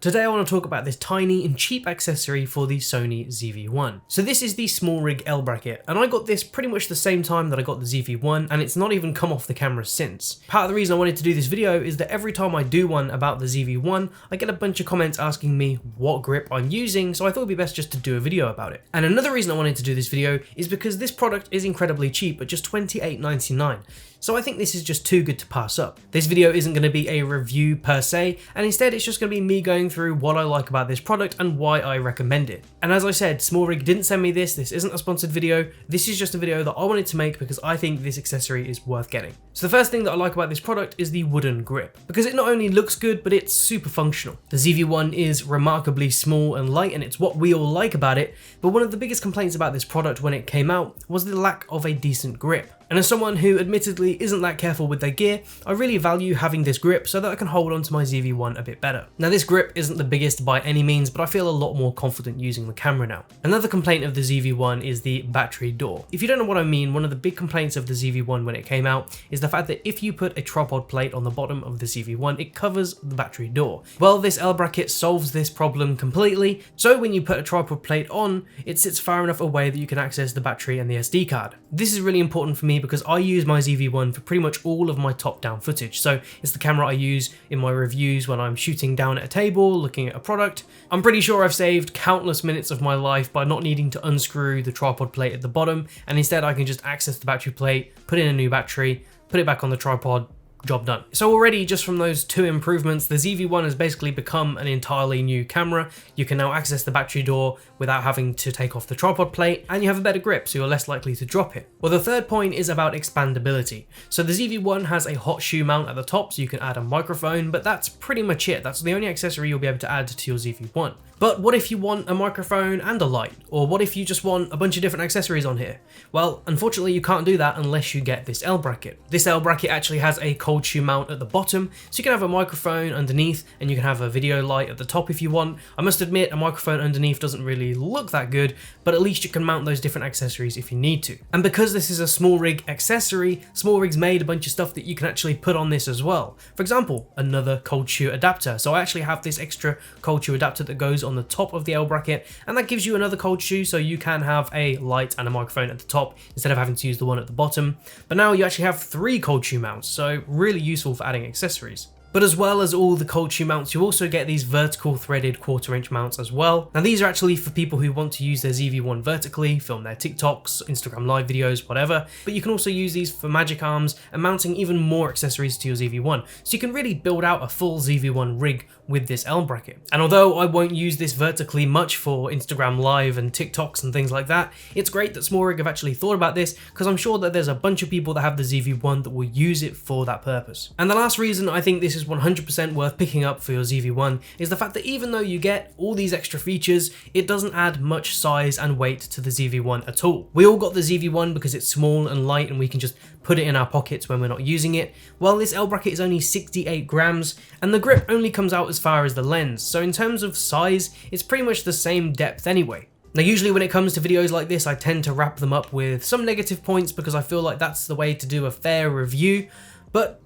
Today I want to talk about this tiny and cheap accessory for the Sony ZV-1. So this is the SmallRig L bracket, and I got this pretty much the same time that I got the ZV-1, and it's not even come off the camera since. Part of the reason I wanted to do this video is that every time I do one about the ZV-1, I get a bunch of comments asking me what grip I'm using, so I thought it'd be best just to do a video about it. And another reason I wanted to do this video is because this product is incredibly cheap at just $28.99. So I think this is just too good to pass up. This video isn't going to be a review per se, and instead it's just going to be me going through what I like about this product and why I recommend it. And as I said, SmallRig didn't send me this isn't a sponsored video, this is just a video that I wanted to make because I think this accessory is worth getting. So the first thing that I like about this product is the wooden grip, because it not only looks good, but it's super functional. The ZV-1 is remarkably small and light, and it's what we all like about it, but one of the biggest complaints about this product when it came out was the lack of a decent grip. And as someone who admittedly isn't that careful with their gear, I really value having this grip so that I can hold onto my ZV-1 a bit better. Now this grip isn't the biggest by any means, but I feel a lot more confident using the camera now. Another complaint of the ZV-1 is the battery door. If you don't know what I mean, one of the big complaints of the ZV-1 when it came out is the fact that if you put a tripod plate on the bottom of the ZV-1, it covers the battery door. Well, this L bracket solves this problem completely, so when you put a tripod plate on, it sits far enough away that you can access the battery and the SD card. This is really important for me because I use my ZV-1 for pretty much all of my top-down footage. So it's the camera I use in my reviews when I'm shooting down at a table, looking at a product. I'm pretty sure I've saved countless minutes of my life by not needing to unscrew the tripod plate at the bottom, and instead I can just access the battery plate, put in a new battery, put it back on the tripod, job done. So already just from those two improvements, the ZV-1 has basically become an entirely new camera. You can now access the battery door without having to take off the tripod plate, and you have a better grip, so you're less likely to drop it. Well, the third point is about expandability. So the ZV-1 has a hot shoe mount at the top, so you can add a microphone, but that's pretty much it. That's the only accessory you'll be able to add to your ZV-1. But what if you want a microphone and a light? Or what if you just want a bunch of different accessories on here? Well, unfortunately you can't do that unless you get this L bracket. This L bracket actually has a cold shoe mount at the bottom, so you can have a microphone underneath and you can have a video light at the top if you want. I must admit, a microphone underneath doesn't really look that good, but at least you can mount those different accessories if you need to. And because this is a SmallRig accessory, SmallRig's made a bunch of stuff that you can actually put on this as well. For example, another cold shoe adapter. So I actually have this extra cold shoe adapter that goes on the top of the L bracket, and that gives you another cold shoe, so you can have a light and a microphone at the top instead of having to use the one at the bottom. But now you actually have 3 cold shoe mounts, so really useful for adding accessories. But as well as all the cold shoe mounts, you also get these vertical threaded 1/4" mounts as well. Now these are actually for people who want to use their ZV-1 vertically, film their TikToks, Instagram live videos, whatever. But you can also use these for magic arms and mounting even more accessories to your ZV-1. So you can really build out a full ZV-1 rig with this L bracket. And although I won't use this vertically much for Instagram live and TikToks and things like that, it's great that SmallRig have actually thought about this, because I'm sure that there's a bunch of people that have the ZV-1 that will use it for that purpose. And the last reason I think this is 100% worth picking up for your ZV-1 is the fact that even though you get all these extra features, it doesn't add much size and weight to the ZV-1 at all. We all got the ZV-1 because it's small and light and we can just put it in our pockets when we're not using it. Well, this L bracket is only 68 grams and the grip only comes out as far as the lens, so in terms of size, it's pretty much the same depth anyway. Now usually when it comes to videos like this, I tend to wrap them up with some negative points because I feel like that's the way to do a fair review, but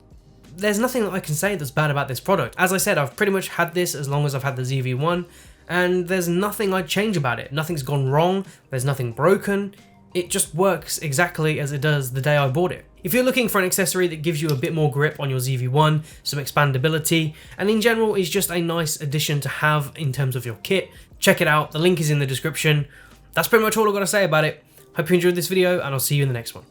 there's nothing that I can say that's bad about this product. As I said, I've pretty much had this as long as I've had the ZV-1, and there's nothing I'd change about it. Nothing's gone wrong, there's nothing broken, it just works exactly as it does the day I bought it. If you're looking for an accessory that gives you a bit more grip on your ZV-1, some expandability, and in general is just a nice addition to have in terms of your kit, check it out, the link is in the description. That's pretty much all I've got to say about it. Hope you enjoyed this video, and I'll see you in the next one.